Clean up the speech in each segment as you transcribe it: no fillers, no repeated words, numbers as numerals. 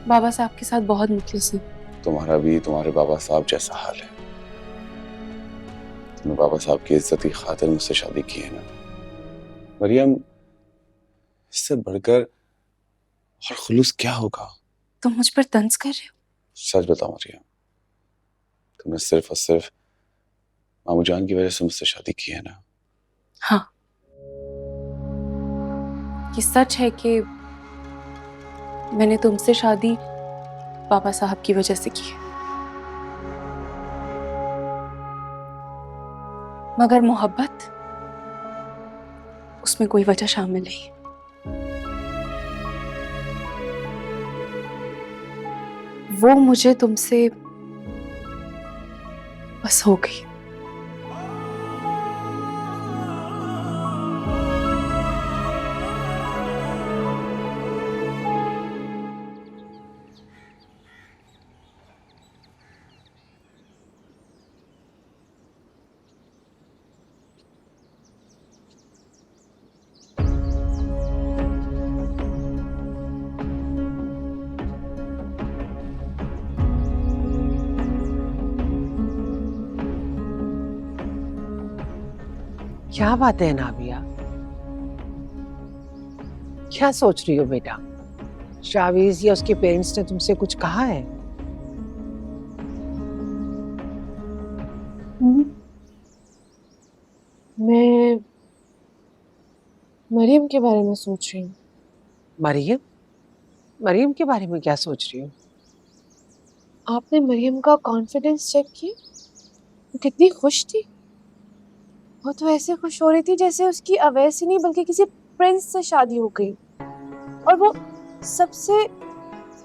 बाबा साहब के साथ बहुत मुखलिस हूँ। तुम्हारा भी तुम्हारे बाबा साहब जैसा हाल है। तुमने बाबा साहब की इज्जत की खातिर मुझसे शादी की है ना मरियम, इससे बढ़कर और खुलूस क्या होगा? तुम मुझ पर तंज कर रहे हो? सच बताओ मरियम, तुमने सिर्फ और सिर्फ मामू जान की वजह से मुझसे शादी की है ना? हाँ, ये सच है कि मैंने तुमसे शादी बाबा साहब की वजह से की है, मगर मोहब्बत उसमें कोई वजह शामिल नहीं। वो मुझे तुमसे बस हो गई। क्या बात है नाबिया, क्या सोच रही हो बेटा? शावीज या उसके पेरेंट्स ने तुमसे कुछ कहा है? मैं मरियम के बारे में सोच रही हूँ। मरियम? मरियम के बारे में क्या सोच रही हो? आपने मरियम का कॉन्फिडेंस चेक किया? वो कितनी खुश थी। वो तो ऐसे खुश हो रही थी जैसे उसकी अवैस ही नहीं बल्कि किसी प्रिंस से शादी हो गई। और वो सबसे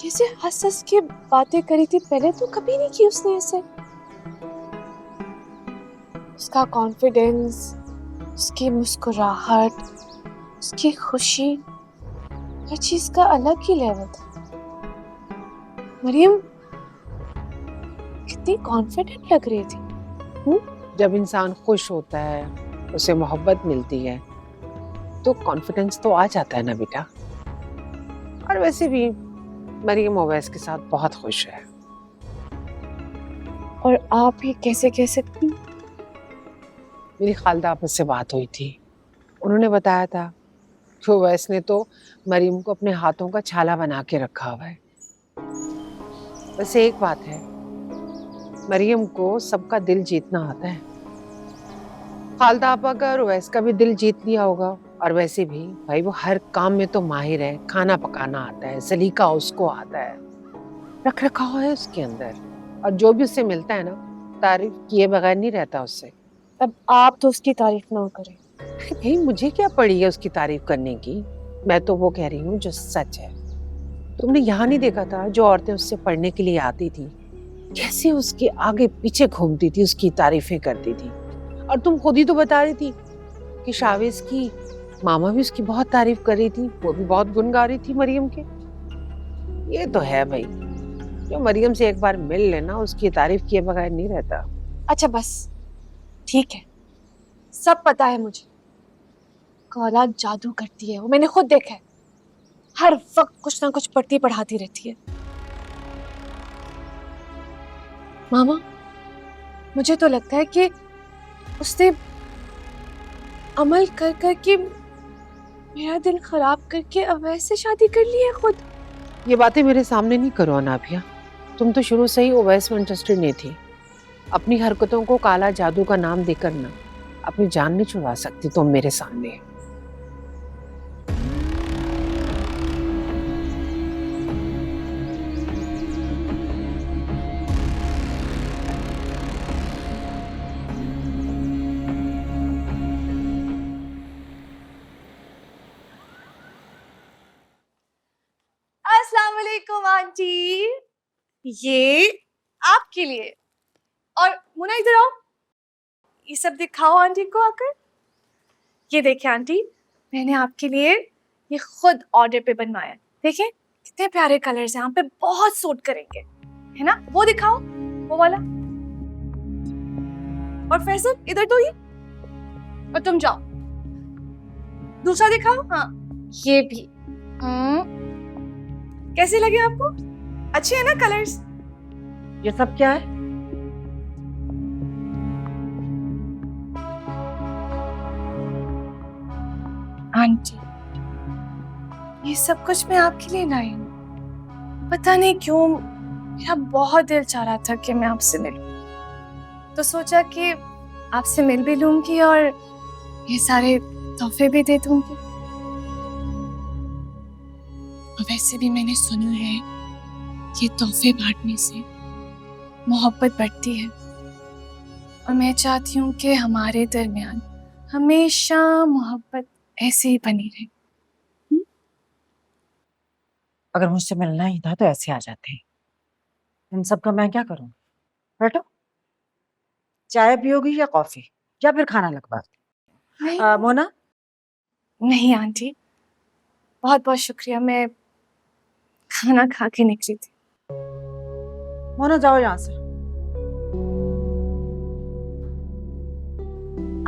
कैसे हंस हंस के बातें करी थी, पहले तो कभी नहीं की उसने ऐसे। उसका कॉन्फिडेंस, उसकी मुस्कुराहट, उसकी खुशी, हर चीज का अलग ही लेवल था। मरियम कितनी कॉन्फिडेंट लग रही थी। जब इंसान खुश होता है, उसे मोहब्बत मिलती है, तो कॉन्फिडेंस तो आ जाता है ना बेटा। और वैसे भी मरियम ओवैस के साथ बहुत खुश है। और आप ये कैसे कह सकती? मेरी खालदा आपस से बात हुई थी, उन्होंने बताया था कि ओवैस ने तो मरियम को अपने हाथों का छाला बना के रखा हुआ है। बस एक बात है, मरियम को सबका दिल जीतना आता है। खालदा आपा का और ओवैस का भी दिल जीत लिया होगा। और वैसे भी भाई वो हर काम में तो माहिर है, खाना पकाना आता है, सलीका उसको आता है, रख रखाव है उसके अंदर। और जो भी उससे मिलता है ना, तारीफ किए बगैर नहीं रहता उससे। अब आप तो उसकी तारीफ ना करें। भाई मुझे क्या पड़ी है उसकी तारीफ करने की? मैं तो वो कह रही हूँ जो सच है। तुमने यहाँ नहीं देखा था जो औरतें उससे पढ़ने के लिए आती थी, कैसे उसके आगे पीछे घूमती थी, उसकी तारीफें करती थी। और तुम खुद ही तो बता रही थी कि शावेज की मामा भी उसकी बहुत तारीफ कर रही थी, वो भी बहुत गुण गा रही थी मरियम के। ये तो है भाई, जो मरियम से एक बार मिल लेना उसकी तारीफ किए बगैर नहीं रहता। अच्छा बस ठीक है, सब पता है मुझे। काला जादू करती है वो, मैंने खुद देखा है। हर वक्त कुछ ना कुछ पढ़ती पढ़ाती रहती है। मामा, मुझे तो लगता है कि उसने अमल कर कर के मेरा दिल खराब करके अवैस से शादी कर ली है खुद। ये बातें मेरे सामने नहीं करो अनाभिया, तुम तो शुरू से ही ओवैस में इंटरेस्टेड नहीं थी। अपनी हरकतों को काला जादू का नाम देकर ना अपनी जान नहीं छुड़ा सकती तुम मेरे सामने। अस्सलाम वालेकुम आंटी, ये आपके लिए। और मुन्ना इधर आओ, ये सब दिखाओ आंटी को आकर। ये देखिए आंटी, मैंने आपके लिए ये खुद ऑर्डर पे बनवाया। देखिए कितने प्यारे कलर्स हैं, आप पे बहुत सूट करेंगे, है ना? वो दिखाओ, वो वाला। और फैसल इधर तो ये, और तुम जाओ दूसरा दिखाओ। हाँ ये भी। कैसे लगे आपको? अच्छी है ना कलर्स? ये सब क्या है? आंटी, ये सब कुछ मैं आपके लिए लाई हूँ। पता नहीं क्यों मेरा बहुत दिल चाह रहा था कि मैं आपसे मिलूं, तो सोचा कि आपसे मिल भी लूंगी और ये सारे तोहफे भी दे दूंगी। और वैसे भी मैंने सुना है ये तोहफे बांटने से मोहब्बत बढ़ती है, और मैं चाहती हूँ कि हमारे दरमियान हमेशा मोहब्बत ऐसे ही बनी रहे। अगर मुझसे मिलना ही था तो ऐसे आ जाते हैं। इन सब का मैं क्या करूं? बैठो, चाय पियोगी या कॉफी, या फिर खाना लगवा नहीं, मोना? नहीं आंटी, बहुत बहुत शुक्रिया, मैं खाना खा के निकली थी। मोना जाओ यहाँ से।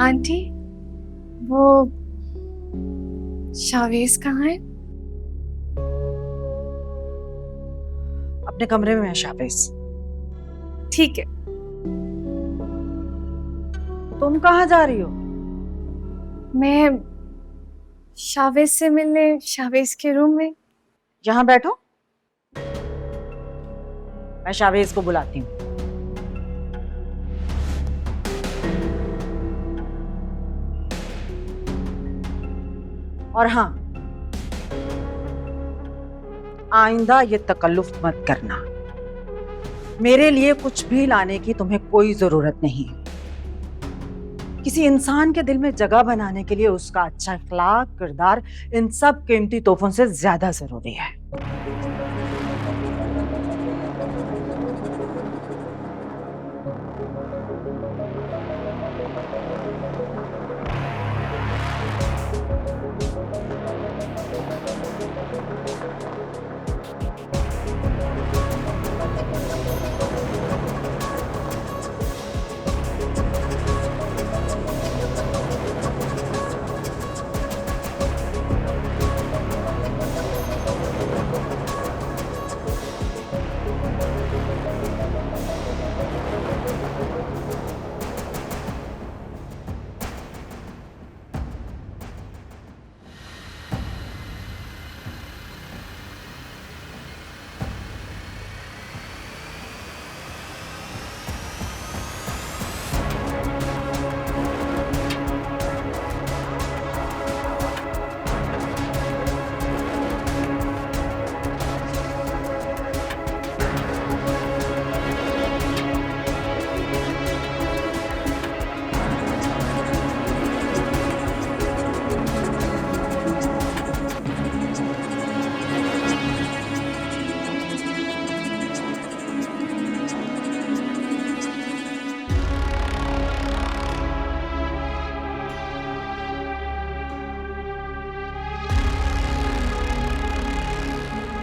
आंटी, वो शावेज कहाँ है? अपने कमरे में है शाबेज। ठीक है। तुम कहाँ जा रही हो? मैं शावेज से मिलने शावेज के रूम में। यहाँ बैठो, मैं शावेज को बुलाती हूँ। और हाँ, आइंदा ये तकल्लुफ मत करना। मेरे लिए कुछ भी लाने की तुम्हें कोई जरूरत नहीं। किसी इंसान के दिल में जगह बनाने के लिए उसका अच्छा अखलाक, किरदार, इन सब कीमती तोहफों से ज्यादा जरूरी है।